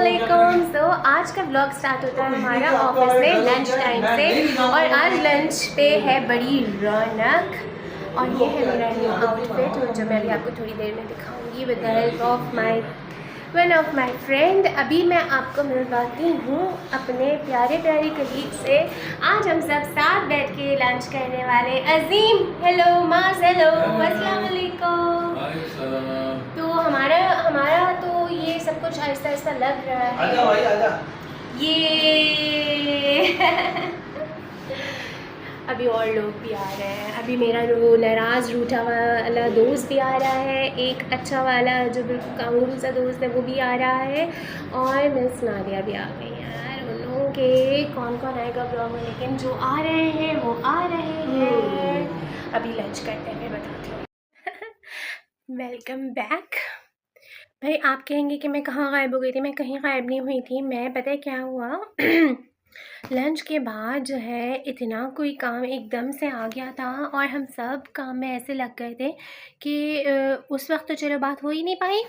अस्सलामुअलैकुम। तो आज का ब्लॉग स्टार्ट होता है हमारा ऑफिस में लंच टाइम से, और आज लंच पे है बड़ी रौनक। और ये है मेरा न्यू आउटफिट जो मैं अभी आपको थोड़ी देर में दिखाऊंगी with the help of one of my friend. अभी मैं आपको मिलवाती हूँ अपने प्यारे प्यारे कलीग से। आज हम सब साथ बैठ के लंच करने वाले। अजीम हेलो, माज हेलो, अस्सलाम वालेकुम। तो हमारा हमारा तो ये सब कुछ आहिस्ता आहिस्ता लग रहा है। आजा भाई आजा। ये अभी और लोग भी आ रहे हैं। अभी मेरा वो नाराज़ रूठा वाला दोस्त भी आ रहा है, एक अच्छा वाला जो बिल्कुल कांगरू सा दोस्त है वो भी आ रहा है, और मिस नादिया भी आ गई हैं। यार उन लोगों के कौन कौन आएगा ब्लॉग में, लेकिन जो आ रहे हैं वो आ रहे हैं। अभी लंच करते हैं फिर बताती हूँ। Welcome back. भाई आप कहेंगे कि मैं कहाँ गायब हो गई थी। मैं कहीं गायब नहीं हुई थी। मैं पता है क्या हुआ लंच के बाद जो है इतना कोई काम एकदम से आ गया था, और हम सब काम में ऐसे लग गए थे कि उस वक्त तो चलो बात हो ही नहीं पाई।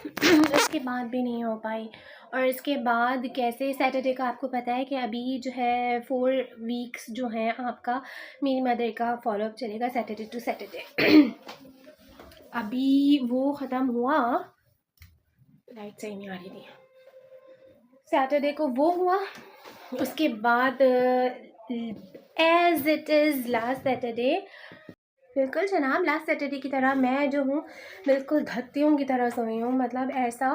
उसके बाद भी नहीं हो पाई। और इसके बाद कैसे सैटरडे का आपको पता है कि अभी जो है 4 वीक्स जो हैं आपका मेरी मदर का फॉलोअप चलेगा सैटरडे टू सैटरडे। अभी वो ख़त्म हुआ, लाइट सही नहीं आ रही थी, सैटरडे को वो हुआ। उसके बाद as it is last Saturday, बिल्कुल जनाब लास्ट सैटरडे की तरह मैं जो हूँ बिल्कुल धत्तियों की तरह सोई हूँ। मतलब ऐसा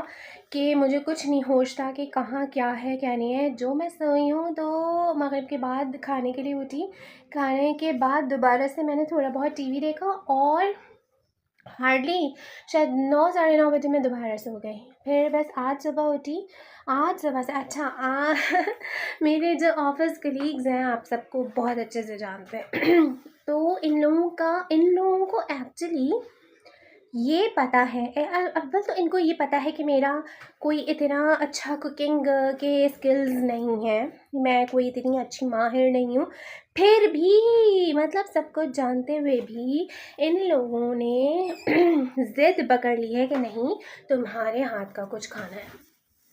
कि मुझे कुछ नहीं होश था कि कहाँ क्या है क्या नहीं है। जो मैं सोई हूँ तो मगरिब के बाद खाने के लिए उठी, खाने के बाद दोबारा से मैंने थोड़ा बहुत टीवी देखा, और हार्डली शायद 9 साढ़े 9 बजे मैं दोबारा सो गई। फिर बस आज सुबह उठी, आज सुबह से मेरे जो ऑफिस कलीग्स हैं आप सबको बहुत अच्छे से जानते हैं। तो इन लोगों को एक्चुअली ये पता है, अव्वल तो इनको ये पता है कि मेरा कोई इतना अच्छा कुकिंग के स्किल्स नहीं है, मैं कोई इतनी अच्छी माहिर नहीं हूँ। फिर भी मतलब सब कुछ जानते हुए भी इन लोगों ने ज़िद पकड़ ली है कि नहीं तुम्हारे हाथ का कुछ खाना है।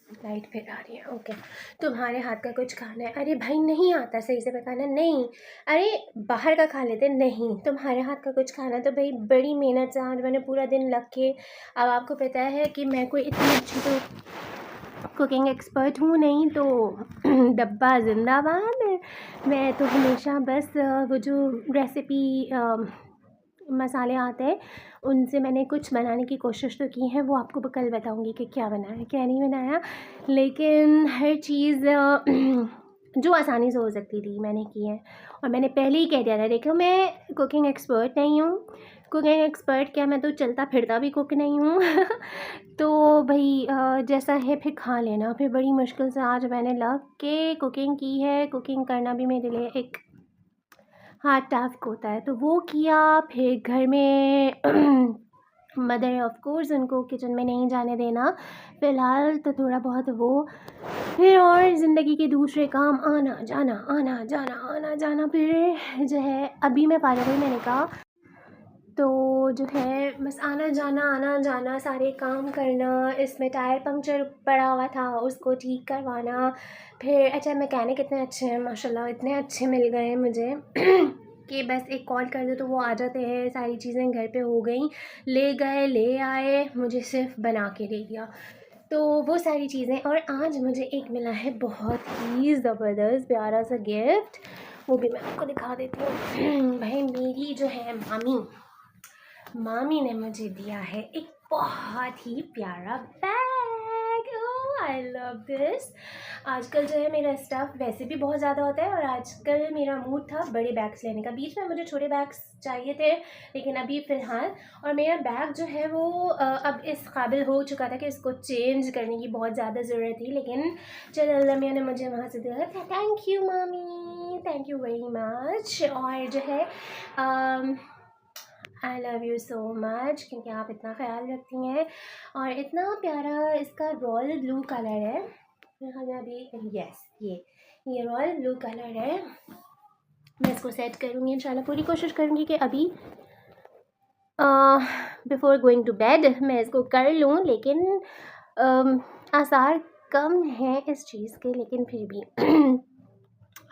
लाइट फिर आ रही है, ओके। तुम्हारे हाथ का कुछ खाना है। अरे भाई नहीं आता सही से पकाना, नहीं। अरे बाहर का खा लेते, नहीं। तुम्हारे हाथ का कुछ खाना, तो भाई बड़ी मेहनत से आज मैंने पूरा दिन लग के, अब आपको पता है कि मैं कोई इतनी अच्छी तो कुकिंग एक्सपर्ट हूँ नहीं, तो डब्बा जिंदाबाद। मैं तो हमेशा बस वो जो रेसिपी मसाले आते हैं उनसे मैंने कुछ बनाने की कोशिश तो की है, वो आपको कल बताऊंगी कि क्या बनाया क्या नहीं बनाया। लेकिन हर चीज़ जो आसानी से हो सकती थी मैंने की है। और मैंने पहले ही कह दिया था, देखो मैं कुकिंग एक्सपर्ट नहीं हूँ। कुकिंग एक्सपर्ट क्या, मैं तो चलता फिरता भी कुक नहीं हूँ। तो भाई जैसा है फिर खा लेना। फिर बड़ी मुश्किल से आज मैंने लग के कुकिंग की है। कुकिंग करना भी मेरे लिए एक हार्ड टास्क होता है, तो वो किया। फिर घर में मदर ऑफ कोर्स उनको किचन में नहीं जाने देना फ़िलहाल, तो थोड़ा बहुत वो। फिर और ज़िंदगी के दूसरे काम, आना जाना आना जाना आना जाना। फिर जो है अभी मैं फारिग हुई, मैंने कहा तो जो है बस आना जाना सारे काम करना। इसमें टायर पंक्चर पड़ा हुआ था, उसको ठीक करवाना। फिर अच्छा मैकेनिक इतने अच्छे हैं माशाल्लाह, इतने अच्छे मिल गए हैं मुझे कि बस एक कॉल कर दो तो वो आ जाते हैं। सारी चीज़ें घर पे हो गई, ले गए ले आए, मुझे सिर्फ बना के दे दिया। तो वो सारी चीज़ें। और आज मुझे एक मिला है बहुत ही ज़बरदस्त प्यारा सा गिफ्ट, वो भी मैं आपको दिखा देती हूँ। भाई मेरी जो है मामी ने मुझे दिया है एक बहुत ही प्यारा bag. Oh I love this. आजकल जो है मेरा स्टफ़ वैसे भी बहुत ज़्यादा होता है, और आजकल मेरा मूड था बड़े बैग्स लेने का। बीच में मुझे छोटे बैग्स चाहिए थे, लेकिन अभी फ़िलहाल, और मेरा बैग जो है वो अब इस काबिल हो चुका था कि इसको चेंज करने की बहुत ज़्यादा ज़रूरत थी। लेकिन चलो अल्लाह मियाँ ने मुझे वहाँ से दिया। थैंक यू मामी, थैंक यू वेरी मच। और जो है I love you so much, क्योंकि आप इतना ख्याल रखती हैं। और इतना प्यारा इसका रॉयल ब्लू कलर है। अभी यस ये रॉयल ब्लू कलर है। मैं इसको सेट करूँगी इंशाल्लाह, पूरी कोशिश करूँगी कि अभी बिफ़ोर गोइंग टू बेड मैं इसको कर लूँ। लेकिन आसार कम हैं इस चीज़ के, लेकिन फिर भी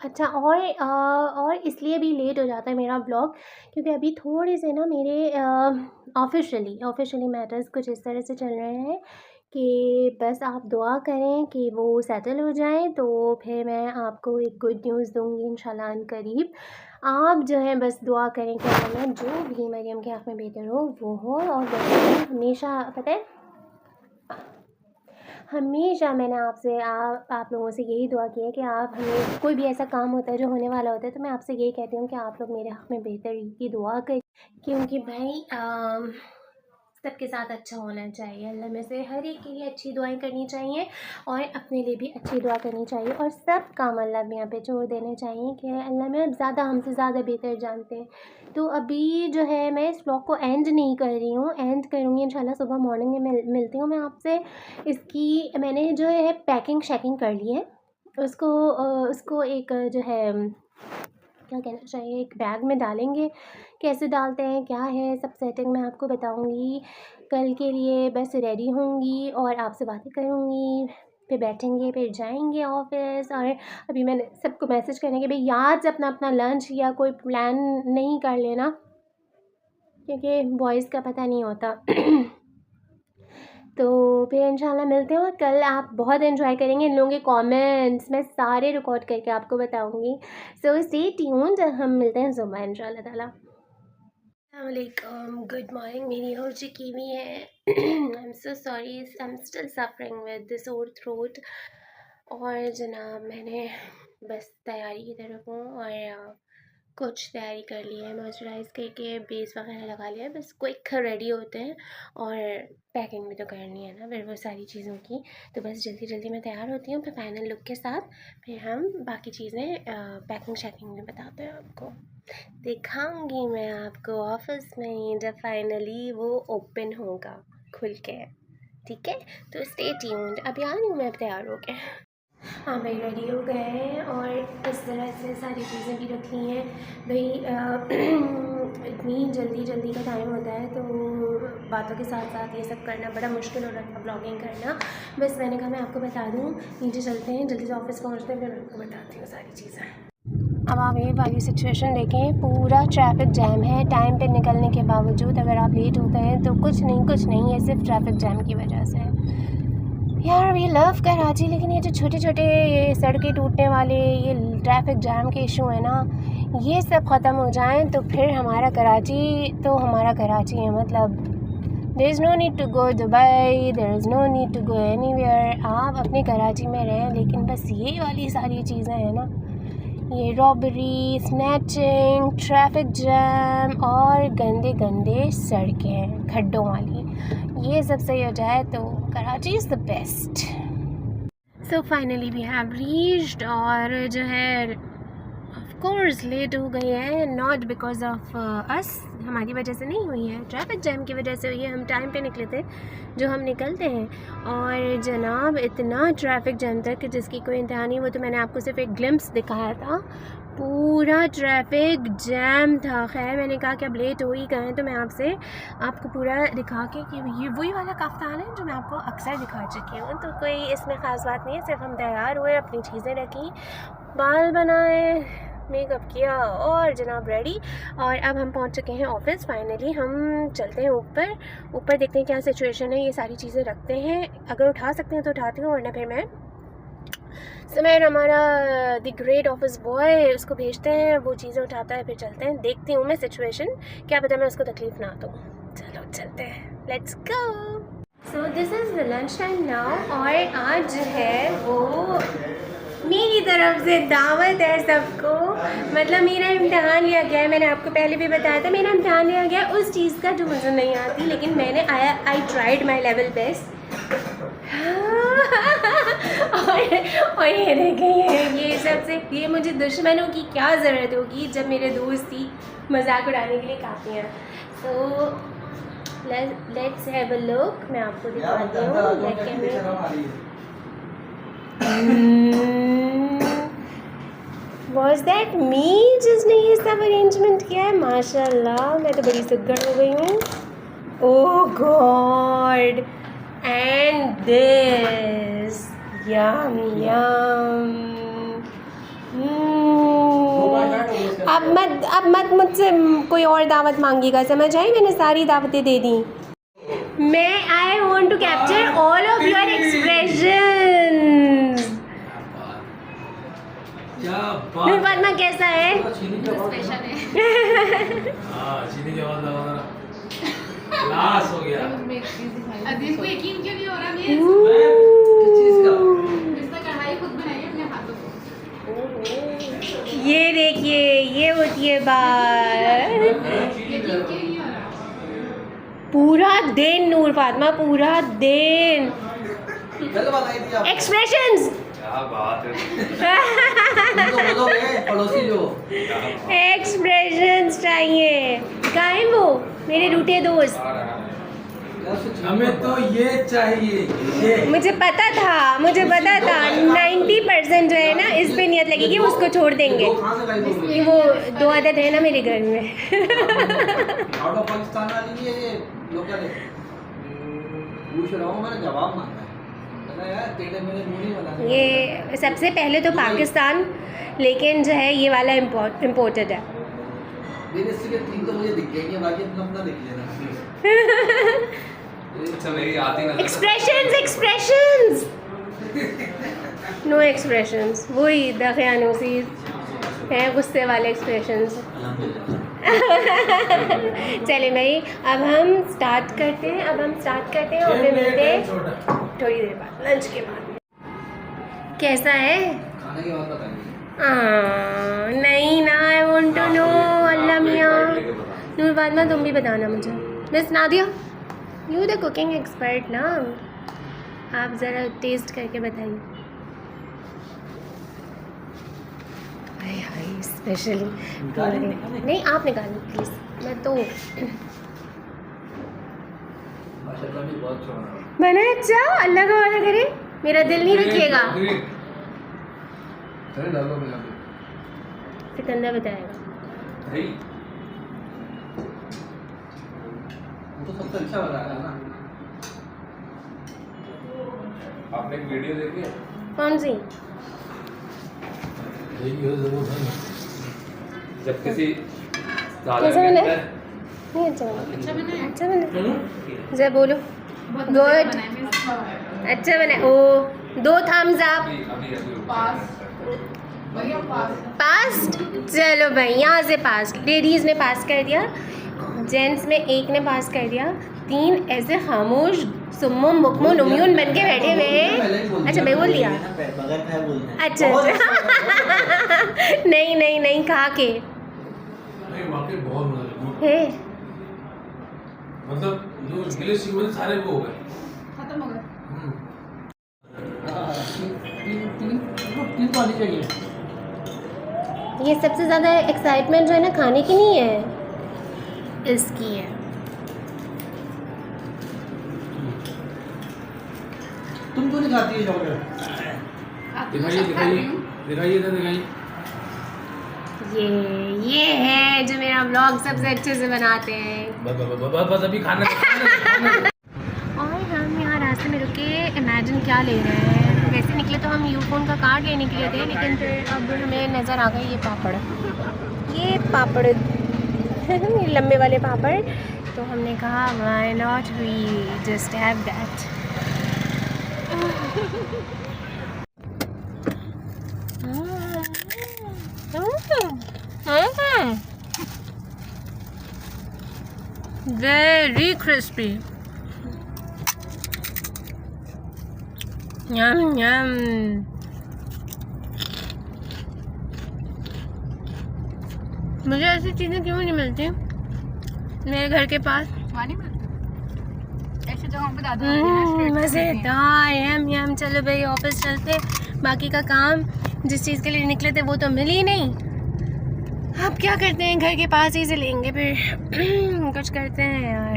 अच्छा। और इसलिए भी लेट हो जाता है मेरा ब्लॉग, क्योंकि अभी थोड़े से ना मेरे ऑफिशियली मैटर्स कुछ इस तरह से चल रहे हैं कि बस आप दुआ करें कि वो सेटल हो जाएं, तो फिर मैं आपको एक गुड न्यूज़ दूंगी इंशाल्लाह अनकरीब। आप जो है बस दुआ करें कि अल्लाह जो भी मरियम के आँख में बेहतर हो वो हो। और हमेशा पता है, हमेशा मैंने आपसे आप लोगों से यही दुआ की है कि आप हमें कोई भी ऐसा काम होता है जो होने वाला होता है, तो मैं आपसे यही कहती हूँ कि आप लोग मेरे हक़ में बेहतर की दुआ करें, क्योंकि भाई सबके साथ अच्छा होना चाहिए। अल्लाह में से हर एक के लिए अच्छी दुआएं करनी चाहिए और अपने लिए भी अच्छी दुआ करनी चाहिए, और सब काम अल्लाह मियाँ पे छोड़ देने चाहिए कि अल्लाह में ज़्यादा हमसे ज़्यादा बेहतर जानते हैं। तो अभी जो है मैं इस ब्लॉग को एंड नहीं कर रही हूँ, एंड करूँगी इंशाल्लाह सुबह मॉर्निंग में मिलती हूँ मैं आपसे। इसकी मैंने जो है पैकिंग शैकिंग कर ली है, उसको एक जो है क्या कहना चाहिए, एक बैग में डालेंगे। कैसे डालते हैं क्या है सब सेटिंग मैं आपको बताऊंगी। कल के लिए बस रेडी होंगी और आपसे बातें करूंगी, फिर बैठेंगे, फिर जाएंगे ऑफिस। और अभी मैंने सबको मैसेज करने के भाई याद से अपना अपना लंच या कोई प्लान नहीं कर लेना, क्योंकि बॉयज़ का पता नहीं होता। तो फिर इंशाल्लाह मिलते हैं, और कल आप बहुत एंजॉय करेंगे इन लोगों के कमेंट्स, मैं सारे रिकॉर्ड करके आपको बताऊंगी। सो स्टे ट्यून्ड, हम मिलते हैं सुबह इंशाल्लाह ताला। अस्सलामुअलैकुम, गुड मॉर्निंग। मेरी हो चुकी हुई है। I am so sorry, I am still suffering with this sore throat. और जनाब मैंने बस तैयारी की तरफ हूँ, और कुछ तैयारी कर ली है, मॉइस्चराइज़ करके बेस वगैरह लगा लिया है, बस क्विक रेडी होते हैं। और पैकिंग भी तो करनी है ना फिर वो सारी चीज़ों की, तो बस जल्दी जल्दी मैं तैयार होती हूँ, फिर फाइनल लुक के साथ फिर हम बाकी चीज़ें पैकिंग शैकिंग में बताते हैं, आपको दिखाऊंगी मैं आपको ऑफिस में जब फाइनली वो ओपन होगा खुल के। ठीक है, तो स्टे ट्यून्ड। अभी आ रही हूँ मैं तैयार हो के। हाँ भाई, रेडी हो गए हैं, और इस तरह से सारी चीज़ें भी रखी हैं भाई। इतनी जल्दी का टाइम होता है, तो बातों के साथ साथ ये सब करना बड़ा मुश्किल हो रहा था, ब्लॉगिंग करना। बस मैंने कहा मैं आपको बता दूँ, नीचे चलते हैं, जल्दी से ऑफिस पहुँचते हैं, फिर मैं आपको बताती हूँ सारी चीज़ें। अब आप ये वाली सिचुएशन देखें, पूरा ट्रैफिक जैम है। टाइम पे निकलने के बावजूद अगर आप लेट होते हैं तो कुछ नहीं, ये सिर्फ ट्रैफिक जैम की वजह से है। यार वी लव कराची, लेकिन ये जो छोटे छोटे ये सड़कें टूटने वाले ये ट्रैफिक जैम के इशू है ना, ये सब ख़त्म हो जाएं तो फिर हमारा कराची है। मतलब there is no need to go Dubai, there is no need to go anywhere, आप अपने कराची में रहें। लेकिन बस ये वाली सारी चीज़ें हैं ना, ये रॉबरी, स्नैचिंग, ट्रैफिक जैम और गंदे सड़कें खड्डों वाली, ये सब सही हो जाए तो Karachi is the best. So finally we have reached, और जो है ऑफ कोर्स लेट हो गई है, नॉट बिकॉज ऑफ अस, हमारी वजह से नहीं हुई है, ट्रैफिक जैम की वजह से हुई है। हम टाइम पे निकले थे जो हम निकलते हैं, और जनाब इतना ट्रैफिक जैम था कि जिसकी कोई इंतहा नहीं। वो तो मैंने आपको सिर्फ एक ग्लिम्प्स दिखाया था, पूरा ट्रैफिक जैम था। खैर मैंने कहा कि अब लेट हो ही गए, तो मैं आपको पूरा दिखा के कि ये वही वाला कफ्तान है जो मैं आपको अक्सर दिखा चुकी हूँ, तो कोई इसमें ख़ास बात नहीं है। सिर्फ हम तैयार हुए, अपनी चीज़ें रखी, बाल बनाए, मेकअप किया, और जनाब रेडी। और अब हम पहुंच चुके हैं ऑफिस। फाइनली हम चलते हैं ऊपर देखते हैं क्या सिचुएशन है। ये सारी चीज़ें रखते हैं, अगर उठा सकते हैं तो उठाती हूँ, वरना फिर मैं समय हमारा द ग्रेट ऑफिस बॉय उसको भेजते हैं, वो चीज़ें उठाता है, फिर चलते हैं। देखती हूँ मैं सिचुएशन, क्या पता मैं उसको तकलीफ़ ना दूँ। चलो चलते हैं, let's go. So this is the lunch time now, और आज जो है वो मेरी तरफ से दावत है सबको। मतलब मेरा इम्तिहान लिया गया है, मैंने आपको पहले भी बताया था, मेरा इम्तिहान लिया गया उस चीज़ का जो मुझे नहीं आती, लेकिन मैंने I tried my level best. और ये देखें, ये सबसे ये मुझे दुश्मनों की क्या ज़रूरत होगी जब मेरे दोस्त ही मजाक उड़ाने के लिए काफ़ी हैं। So let's have a look, मैं आपको दिखाती हूँ। Was that me जिसने ये सब अरेंजमेंट किया है? माशाल्लाह, मैं तो बड़ी सुग्गड़ हो गई हूँ। Oh God! And this यम यम। अब मत मुझसे कोई और दावत मांगिएगा, समझ आई? मैंने सारी दावतें दे दी। I want to capture all of your expressions. Noor Fatima कैसा है? स्पेशल है। चीनी के बाद लाश हो गया। अदीब को यकीन क्यों नहीं हो रहा? मैं चीज का इसका कढ़ाई खुद बनाई है अपने हाथों से। ये देखिए, ये होती है बात। पूरा दिन नूर फातिमा, पूरा दिन एक्सप्रेशंस। क्या बात है। पड़ोसी जो एक्सप्रेशंस चाहिए। कहाँ है वो मेरे रूठे दोस्त? हमें तो ये चाहिए, ये। मुझे पता था 90% जो है ना इस पे नियत लगेगी, उसको छोड़ देंगे। वो 2 आदत है ना मेरे घर में। आउट ऑफ पाकिस्तान वाली ये लोकल है। पूछ रहा हूँ, मैंने जवाब मांगा है यार, तेरे मेरे मुंह नहीं बना। ये सबसे पहले तो पाकिस्तान, लेकिन जो है ये वाला इम्पोर्टेड है। मेरे इसके 3 तो मुझे दिख गए, बाकी अपना देख लेना। एक्सप्रेशंस नो एक्सप्रेशंस, वही दखयानूसी है, गुस्से वाले एक्सप्रेशंस। चले भाई, अब हम स्टार्ट करते हैं और फिर मिलते हैं थोड़ी देर बाद, लंच के बाद। कैसा है? खाने के बाद बताएंगे। नहीं ना, आई वांट टू नो। अल्लाह मियाँ। नूर फातिमा तुम भी बताना मुझे। Miss Nadia, you the cooking expert ना, आप ज़रा टेस्ट करके बताइए। हाय स्पेशली नहीं, आप निकालिए प्लीज़। मैं तो माशाल्लाह भी बहुत छोड़ा बना अच्छा, अल्लाह का वादा करे मेरा दिल नहीं रखिएगा। चले डालो मैं अभी सिकंदर बताएगा। वो तो सबसे अच्छा बताया ना। आपने एक वीडियो देखी है? कौन सी? जब किसी कैसा बना है? नहीं अच्छा बना। अच्छा बना जरा बोलो। गुड, अच्छा बना। ओ 2 थम्स अप। पास्ट। चलो भाई, यहाँ से पास। लेडीज़ ने पास कर दिया, जेंट्स में 1 ने पास कर दिया, 3 ऐसे खामोश सुम्मुम बुकमुन उम्यून बन के बैठे हुए हैं। अच्छा मैं बोल दिया। अच्छा नहीं कहा के नहीं, वाकई बहुत मजा लगा। है। मतलब जो इंग्लिश सीखे सारे वो हो गए, खत्म हो गए। तीन पानी चाहिए। ये सबसे ज़्यादा एक्साइटमेंट जो है ना खाने की नहीं है, इसकी है। तुम क्यों नहीं खाती है चॉकलेट? दिखाइए। ये है जो मेरा व्लॉग सबसे अच्छे से बनाते हैं। बस अभी खाना। और हम यहाँ रास्ते में रुके, इमेजिन क्या ले रहे हैं। वैसे निकले तो हम यूफोन का कार्ड लेने के लिए थे, लेकिन फिर अब हमें नज़र आ गए ये पापड़ ये लंबे वाले पापड़। तो हमने कहा why not we just have that. Very crispy. Yum yum. मुझे ऐसी चीज़ें क्यों नहीं मिलती मेरे घर के पास? नहीं मिलती ऐसी जगहों पे ज़्यादा मज़ेदार। यम यम। चलो भाई ऑफिस चलते, बाकी का काम जिस चीज़ के लिए निकले थे वो तो मिल ही नहीं। अब क्या करते हैं, घर के पास ही से लेंगे फिर। कुछ करते हैं यार,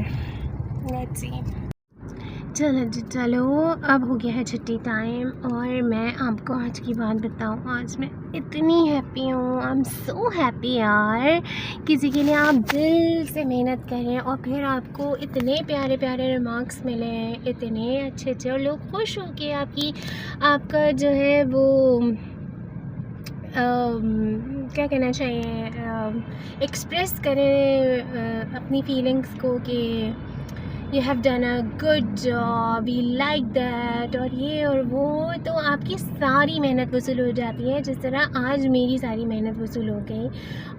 लेट्स सी। चलो जी चलो, अब हो गया है छुट्टी टाइम और मैं आपको आज की बात बताऊँ। आज मैं इतनी हैप्पी हूँ, आई एम सो हैप्पी यार। किसी के लिए आप दिल से मेहनत करें और फिर आपको इतने प्यारे प्यारे रिमार्क्स मिले हैं, इतने अच्छे अच्छे, और लोग खुश हो के आपका जो है वो क्या कहना चाहिए, एक्सप्रेस करें अपनी फीलिंग्स को कि you have done a good job, we like that, और ये और वो, तो आपकी सारी मेहनत वसूल हो जाती है। जिस तरह आज मेरी सारी मेहनत वसूल हो गई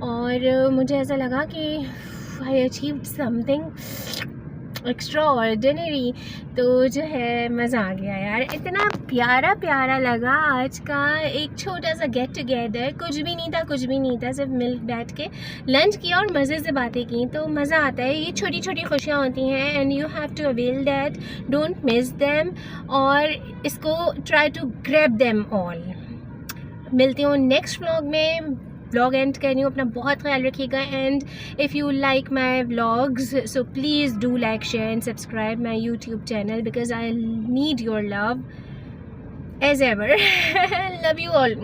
और मुझे ऐसा लगा कि आई अचीव्ड समथिंग एक्स्ट्रा ऑर्डिनरी। तो जो है मज़ा आ गया यार, इतना प्यारा प्यारा लगा आज का एक छोटा सा गेट टुगेदर। कुछ भी नहीं था, सिर्फ मिल बैठ के लंच किया और मज़े से बातें की, तो मज़ा आता है। ये छोटी छोटी खुशियाँ होती हैं and you have to avail that, don't miss them, और इसको try to grab them all. मिलती हूँ नेक्स्ट व्लॉग में। व्लॉग एंड कर रही हूँ, अपना बहुत ख्याल रखिएगा। And if you like my vlogs so please do like, share and subscribe my YouTube channel because I need your love as ever. Love you all.